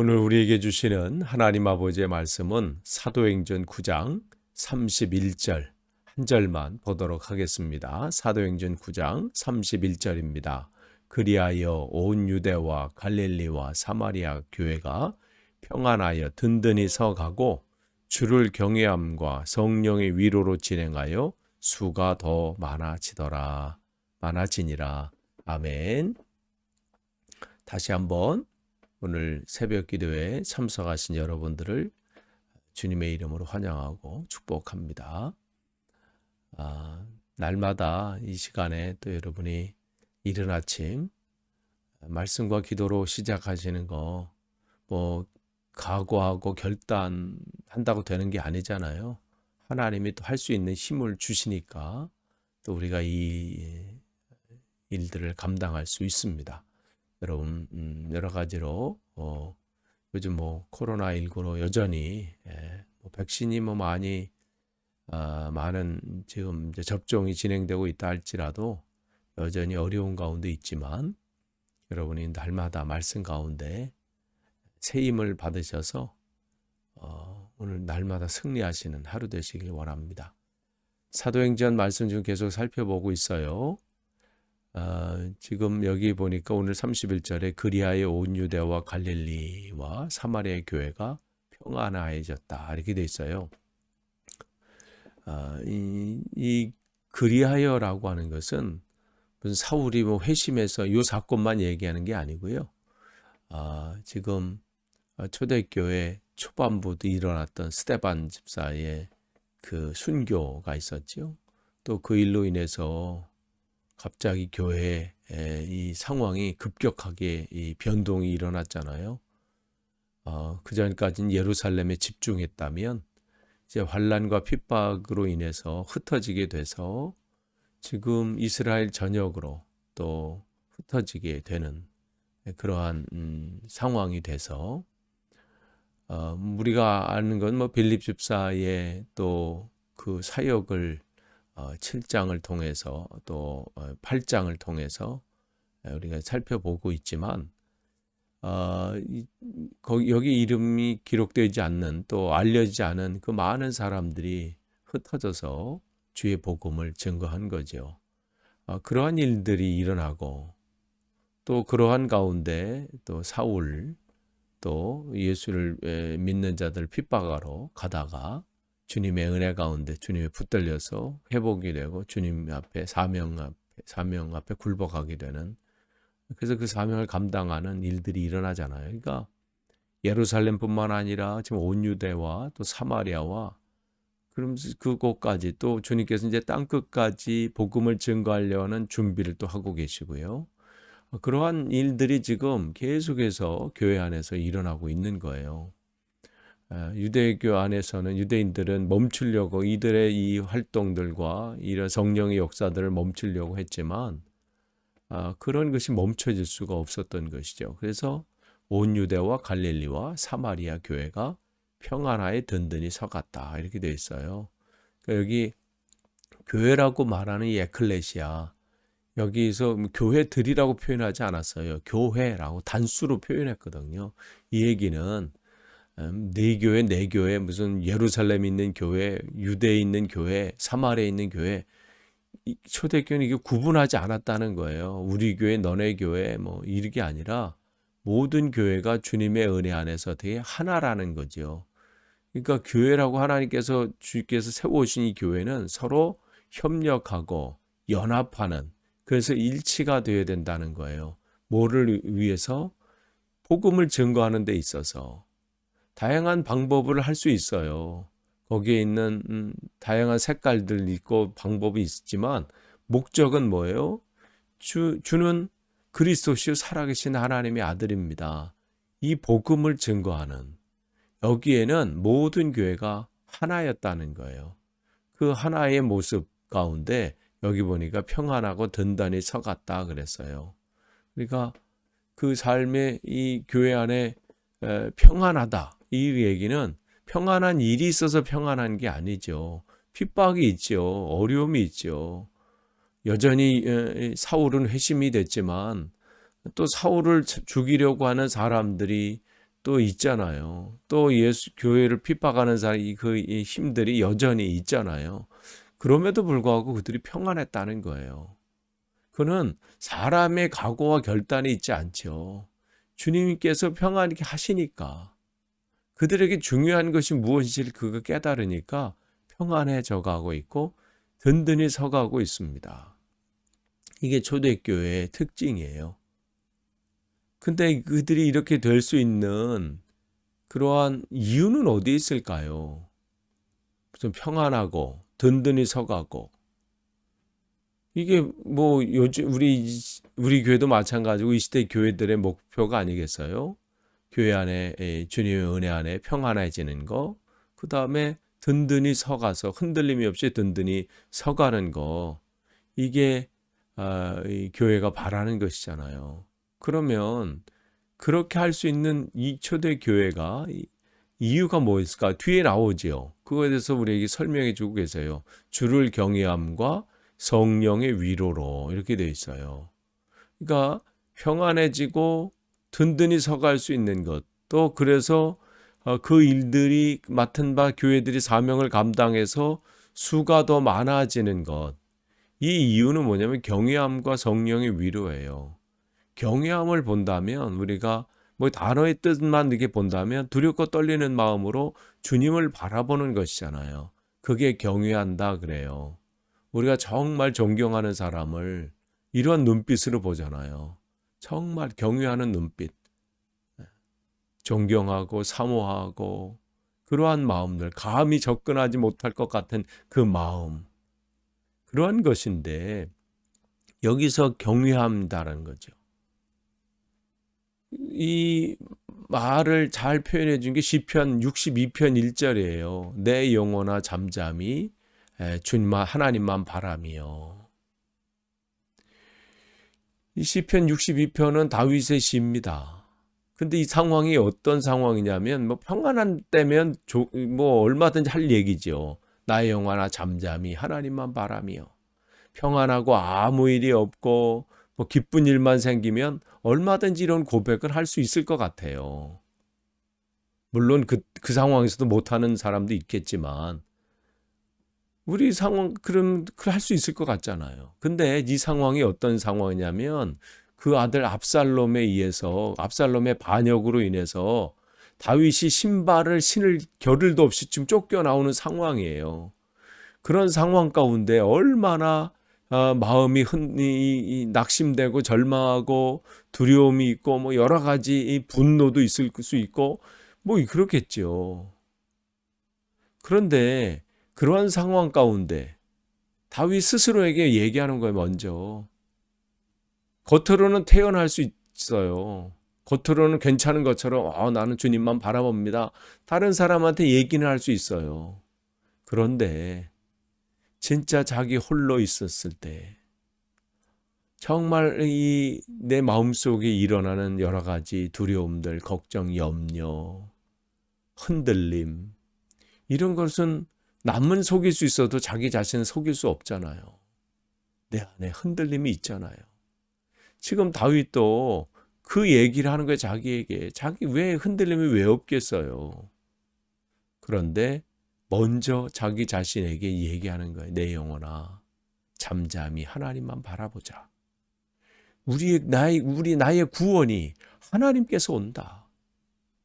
오늘 우리에게 주시는 하나님 아버지의 말씀은 사도행전 9장 31절 한 절만 보도록 하겠습니다. 사도행전 9장 31절입니다. 그리하여 온 유대와 갈릴리와 사마리아 교회가 평안하여 든든히 서가고 주를 경외함과 성령의 위로로 진행하여 수가 더 많아지니라. 아멘. 다시 한번 오늘 새벽 기도에 참석하신 여러분들을 주님의 이름으로 환영하고 축복합니다. 날마다 이 시간에 또 여러분이 이른 아침 말씀과 기도로 시작하시는 거 각오하고 결단한다고 되는 게 아니잖아요. 하나님이 또 할 수 있는 힘을 주시니까 또 우리가 이 일들을 감당할 수 있습니다. 여러분 여러 가지로 요즘 코로나19로 여전히 백신이 많이 많은 지금 이제 접종이 진행되고 있다 할지라도 여전히 어려운 가운데 있지만 여러분이 날마다 말씀 가운데 새 힘을 받으셔서 오늘 날마다 승리하시는 하루 되시길 원합니다. 사도행전 말씀 중 계속 살펴보고 있어요. 지금 여기 보니까 오늘 31절에 그리하여 온 유대와 갈릴리와 사마리아 교회가 평안하여졌다 이렇게 돼 있어요. 이 그리하여라고 하는 것은 무슨 사울이 회심해서 이 사건만 얘기하는 게 아니고요. 지금 초대교회 초반부도 일어났던 스데반 집사의 그 순교가 있었죠. 또 그 일로 인해서 갑자기 교회의 이 상황이 급격하게 이 변동이 일어났잖아요. 그 전까지는 예루살렘에 집중했다면 이제 환난과 핍박으로 인해서 흩어지게 돼서 지금 이스라엘 전역으로 또 흩어지게 되는 그러한 상황이 돼서 우리가 아는 건 빌립 집사의 또 그 사역을 7장을 통해서 또 8장을 통해서 우리가 살펴보고 있지만 여기 이름이 기록되지 않는 또 알려지지 않은 그 많은 사람들이 흩어져서 주의 복음을 증거한 거죠. 그러한 일들이 일어나고 또 그러한 가운데 또 사울 또 예수를 믿는 자들 핍박하러 가다가 주님의 은혜 가운데 주님의 붙들려서 회복이 되고 주님 앞에 사명 앞에 굴복하게 되는, 그래서 그 사명을 감당하는 일들이 일어나잖아요. 그러니까 예루살렘뿐만 아니라 지금 온 유대와 또 사마리아와 그럼 그곳까지 또 주님께서 이제 땅 끝까지 복음을 증거하려는 준비를 또 하고 계시고요. 그러한 일들이 지금 계속해서 교회 안에서 일어나고 있는 거예요. 유대교 안에서는 유대인들은 멈추려고 이들의 이 활동들과 이런 성령의 역사들을 멈추려고 했지만 그런 것이 멈춰질 수가 없었던 것이죠. 그래서 온 유대와 갈릴리와 사마리아 교회가 평안하에 든든히 서갔다 이렇게 되어 있어요. 그러니까 여기 교회라고 말하는 이 에클레시아, 여기서 교회들이라고 표현하지 않았어요. 교회라고 단수로 표현했거든요. 이 얘기는 네 교회, 네 교회, 무슨 예루살렘에 있는 교회, 유대에 있는 교회, 사마리아에 있는 교회, 초대교회는 이게 구분하지 않았다는 거예요. 우리 교회, 너네 교회, 이게 아니라 모든 교회가 주님의 은혜 안에서 되게 하나라는 거죠. 그러니까 교회라고 주께서 세워오신 이 교회는 서로 협력하고 연합하는, 그래서 일치가 되어야 된다는 거예요. 뭐를 위해서? 복음을 증거하는 데 있어서 다양한 방법을 할 수 있어요. 거기에 있는 다양한 색깔들 있고 방법이 있지만 목적은 뭐예요? 주는 그리스도시요 살아계신 하나님의 아들입니다. 이 복음을 증거하는, 여기에는 모든 교회가 하나였다는 거예요. 그 하나의 모습 가운데 여기 보니까 평안하고 든든히 서갔다 그랬어요. 그러니까 그 삶의 이 교회 안에 평안하다, 이 얘기는 평안한 일이 있어서 평안한 게 아니죠. 핍박이 있죠. 어려움이 있죠. 여전히 사울은 회심이 됐지만 또 사울을 죽이려고 하는 사람들이 또 있잖아요. 또 예수 교회를 핍박하는 사람 이 힘들이 여전히 있잖아요. 그럼에도 불구하고 그들이 평안했다는 거예요. 그는 사람의 각오와 결단이 있지 않죠. 주님께서 평안하게 하시니까 그들에게 중요한 것이 무엇인지를 그거 깨달으니까 평안해져 가고 있고 든든히 서가고 있습니다. 이게 초대교회의 특징이에요. 근데 그들이 이렇게 될 수 있는 그러한 이유는 어디에 있을까요? 좀 평안하고 든든히 서가고 이게 뭐 요즘 우리 교회도 마찬가지고 이 시대 교회들의 목표가 아니겠어요? 교회 안에 주님의 은혜 안에 평안해지는 거, 그 다음에 든든히 서가서 흔들림이 없이 든든히 서가는 거, 이게 이 교회가 바라는 것이잖아요. 그러면 그렇게 할 수 있는 이 초대 교회가 이유가 뭐였을까? 뒤에 나오지요. 그거에 대해서 우리에게 설명해 주고 계세요. 주를 경외함과 성령의 위로로 이렇게 되어 있어요. 그러니까 평안해지고 든든히 서갈 수 있는 것, 또 그래서 그 일들이 맡은 바 교회들이 사명을 감당해서 수가 더 많아지는 것. 이 이유는 뭐냐면 경외함과 성령의 위로예요. 경외함을 본다면 우리가 뭐 단어의 뜻만 이렇게 본다면 두렵고 떨리는 마음으로 주님을 바라보는 것이잖아요. 그게 경외한다 그래요. 우리가 정말 존경하는 사람을 이런 눈빛으로 보잖아요. 정말 경외하는 눈빛, 존경하고 사모하고 그러한 마음들, 감히 접근하지 못할 것 같은 그 마음, 그러한 것인데 여기서 경외한다는 거죠. 이 말을 잘 표현해 준 게 시편 62편 1절이에요. 내 영혼아 잠잠히 주님만 하나님만 바라며. 이 시편 62편은 다윗의 시입니다. 근데 이 상황이 어떤 상황이냐면 뭐 평안한 때면 뭐 얼마든지 할 얘기죠. 나의 영혼아 잠잠히 하나님만 바라며. 평안하고 아무 일이 없고 뭐 기쁜 일만 생기면 얼마든지 이런 고백을 할 수 있을 것 같아요. 물론 그 상황에서도 못하는 사람도 있겠지만 우리 상황 그럼 할 수 있을 것 같잖아요. 근데 이 상황이 어떤 상황이냐면 그 아들 압살롬에 의해서 압살롬의 반역으로 인해서 다윗이 신발을 신을 겨를도 없이 지금 쫓겨나오는 상황이에요. 그런 상황 가운데 얼마나 마음이 낙심되고 절망하고 두려움이 있고 뭐 여러 가지 분노도 있을 수 있고 뭐 그렇겠죠. 그런데 그러한 상황 가운데 다윗 스스로에게 얘기하는 거예요. 먼저 겉으로는 태연할 수 있어요. 겉으로는 괜찮은 것처럼 나는 주님만 바라봅니다. 다른 사람한테 얘기는 할 수 있어요. 그런데 진짜 자기 홀로 있었을 때 정말 내 마음속에 일어나는 여러 가지 두려움들, 걱정, 염려, 흔들림 이런 것은 남은 속일 수 있어도 자기 자신을 속일 수 없잖아요. 내 안에 흔들림이 있잖아요. 지금 다윗도 그 얘기를 하는 거예요. 자기에게. 자기 왜 흔들림이 왜 없겠어요. 그런데 먼저 자기 자신에게 얘기하는 거예요. 내 영혼아 잠잠히 하나님만 바라보자. 나의 구원이 하나님께서 온다.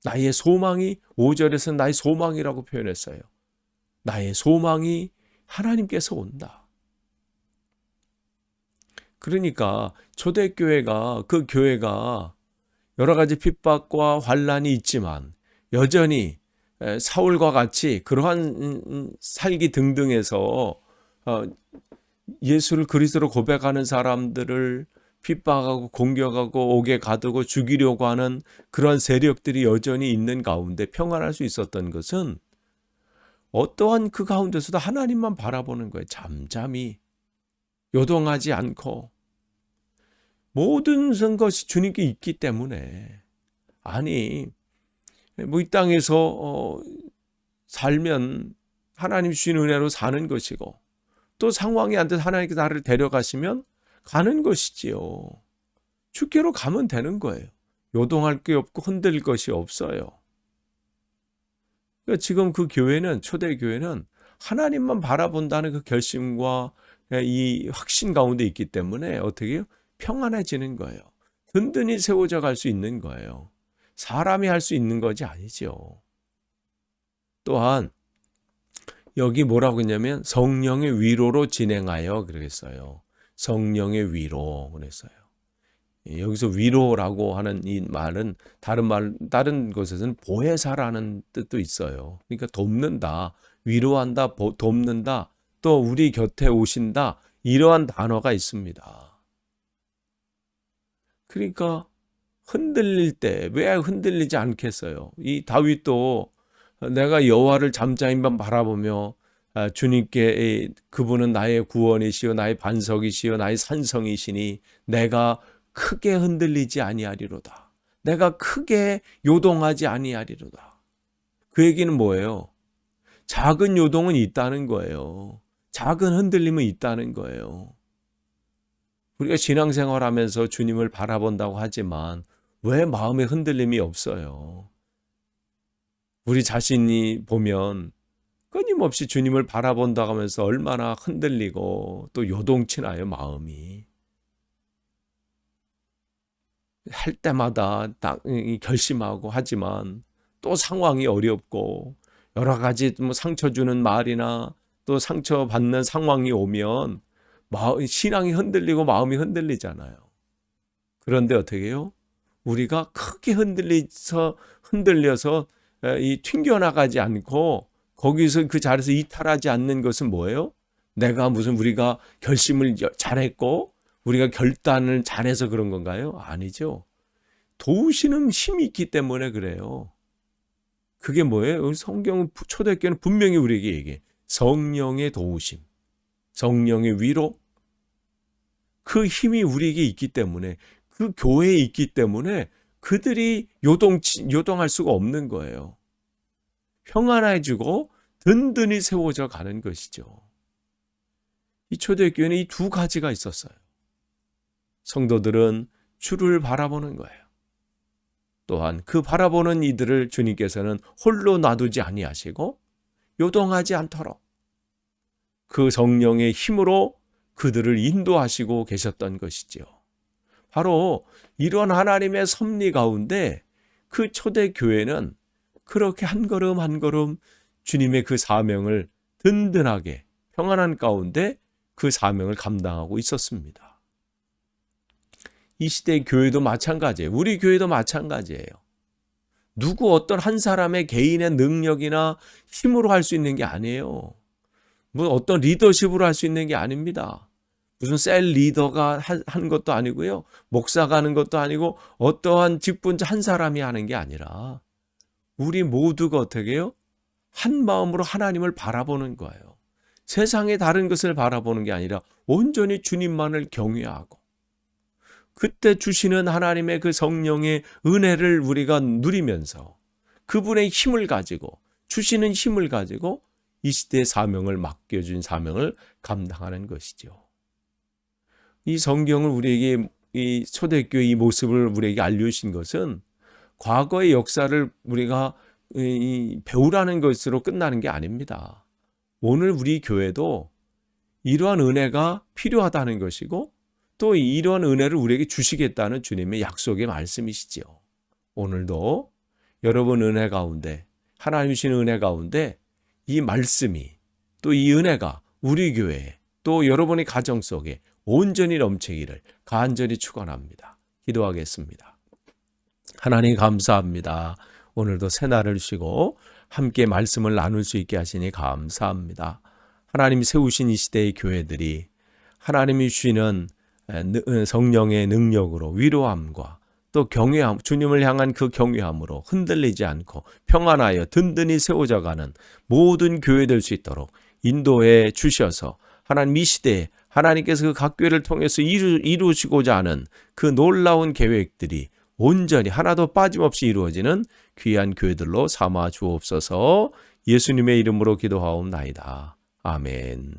나의 소망이 5절에서 나의 소망이라고 표현했어요. 나의 소망이 하나님께서 온다. 그러니까 초대교회가 그 교회가 여러 가지 핍박과 환란이 있지만 여전히 사울과 같이 그러한 살기 등등에서 예수를 그리스도로 고백하는 사람들을 핍박하고 공격하고 옥에 가두고 죽이려고 하는 그런 세력들이 여전히 있는 가운데 평안할 수 있었던 것은 어떠한 그 가운데서도 하나님만 바라보는 거예요. 잠잠히 요동하지 않고 모든 것이 주님께 있기 때문에 아니 뭐 이 땅에서 살면 하나님 주신 은혜로 사는 것이고 또 상황이 안 돼서 하나님께서 나를 데려가시면 가는 것이지요. 주께로 가면 되는 거예요. 요동할 게 없고 흔들 것이 없어요. 그러니까 지금 그 교회는, 초대교회는 하나님만 바라본다는 그 결심과 이 확신 가운데 있기 때문에 어떻게 해요? 평안해지는 거예요. 든든히 세워져 갈 수 있는 거예요. 사람이 할 수 있는 것이 아니죠. 또한 여기 뭐라고 했냐면 성령의 위로로 진행하여 그러겠어요. 성령의 위로 그랬어요. 여기서 위로라고 하는 이 말은 다른 곳에서는 보혜사라는 뜻도 있어요. 그러니까 돕는다, 위로한다, 돕는다, 또 우리 곁에 오신다, 이러한 단어가 있습니다. 그러니까 흔들릴 때 왜 흔들리지 않겠어요? 이 다윗도 내가 여호와를 잠잠히만 바라보며 주님께 그분은 나의 구원이시요 나의 반석이시요 나의 산성이시니 내가 크게 흔들리지 아니하리로다. 내가 크게 요동하지 아니하리로다. 그 얘기는 뭐예요? 작은 요동은 있다는 거예요. 작은 흔들림은 있다는 거예요. 우리가 신앙생활하면서 주님을 바라본다고 하지만 왜 마음에 흔들림이 없어요? 우리 자신이 보면 끊임없이 주님을 바라본다고 하면서 얼마나 흔들리고 또 요동치나요, 마음이. 할 때마다 결심하고 하지만 또 상황이 어렵고 여러 가지 상처 주는 말이나 또 상처받는 상황이 오면 신앙이 흔들리고 마음이 흔들리잖아요. 그런데 어떻게 해요? 우리가 크게 흔들려서 튕겨나가지 않고 거기서 그 자리에서 이탈하지 않는 것은 뭐예요? 우리가 결심을 잘했고 우리가 결단을 잘해서 그런 건가요? 아니죠. 도우시는 힘이 있기 때문에 그래요. 그게 뭐예요? 성경은 초대교회는 분명히 우리에게 얘기해. 성령의 도우심, 성령의 위로, 그 힘이 우리에게 있기 때문에 그 교회에 있기 때문에 그들이 요동할 수가 없는 거예요. 평안해지고 든든히 세워져 가는 것이죠. 이 초대교회는 이 두 가지가 있었어요. 성도들은 주를 바라보는 거예요. 또한 그 바라보는 이들을 주님께서는 홀로 놔두지 아니하시고 요동하지 않도록 그 성령의 힘으로 그들을 인도하시고 계셨던 것이지요. 바로 이런 하나님의 섭리 가운데 그 초대교회는 그렇게 한 걸음 한 걸음 주님의 그 사명을 든든하게 평안한 가운데 그 사명을 감당하고 있었습니다. 이 시대의 교회도 마찬가지예요. 우리 교회도 마찬가지예요. 누구 어떤 한 사람의 개인의 능력이나 힘으로 할 수 있는 게 아니에요. 어떤 리더십으로 할 수 있는 게 아닙니다. 무슨 셀 리더가 한 것도 아니고요. 목사가 하는 것도 아니고 어떠한 직분자 한 사람이 하는 게 아니라 우리 모두가 어떻게 해요? 한 마음으로 하나님을 바라보는 거예요. 세상의 다른 것을 바라보는 게 아니라 온전히 주님만을 경외하고 그때 주시는 하나님의 그 성령의 은혜를 우리가 누리면서 그분의 힘을 가지고 주시는 힘을 가지고 이 시대의 사명을 맡겨준 사명을 감당하는 것이죠. 이 성경을 우리에게 이 초대교회 이 모습을 우리에게 알려주신 것은 과거의 역사를 우리가 배우라는 것으로 끝나는 게 아닙니다. 오늘 우리 교회도 이러한 은혜가 필요하다는 것이고 또 이러한 은혜를 우리에게 주시겠다는 주님의 약속의 말씀이시죠. 오늘도 여러분 은혜 가운데 하나님 주신 은혜 가운데 이 말씀이 또 이 은혜가 우리 교회에 또 여러분의 가정 속에 온전히 넘치기를 간절히 축원합니다. 기도하겠습니다. 하나님 감사합니다. 오늘도 새날을 쉬고 함께 말씀을 나눌 수 있게 하시니 감사합니다. 하나님이 세우신 이 시대의 교회들이 하나님이 주시는 성령의 능력으로 위로함과 또 경외함, 주님을 향한 그 경외함으로 흔들리지 않고 평안하여 든든히 세워져가는 모든 교회 될 수 있도록 인도해 주셔서 하나님 이 시대에 하나님께서 그 각 교회를 통해서 이루시고자 하는 그 놀라운 계획들이 온전히 하나도 빠짐없이 이루어지는 귀한 교회들로 삼아 주옵소서. 예수님의 이름으로 기도하옵나이다. 아멘.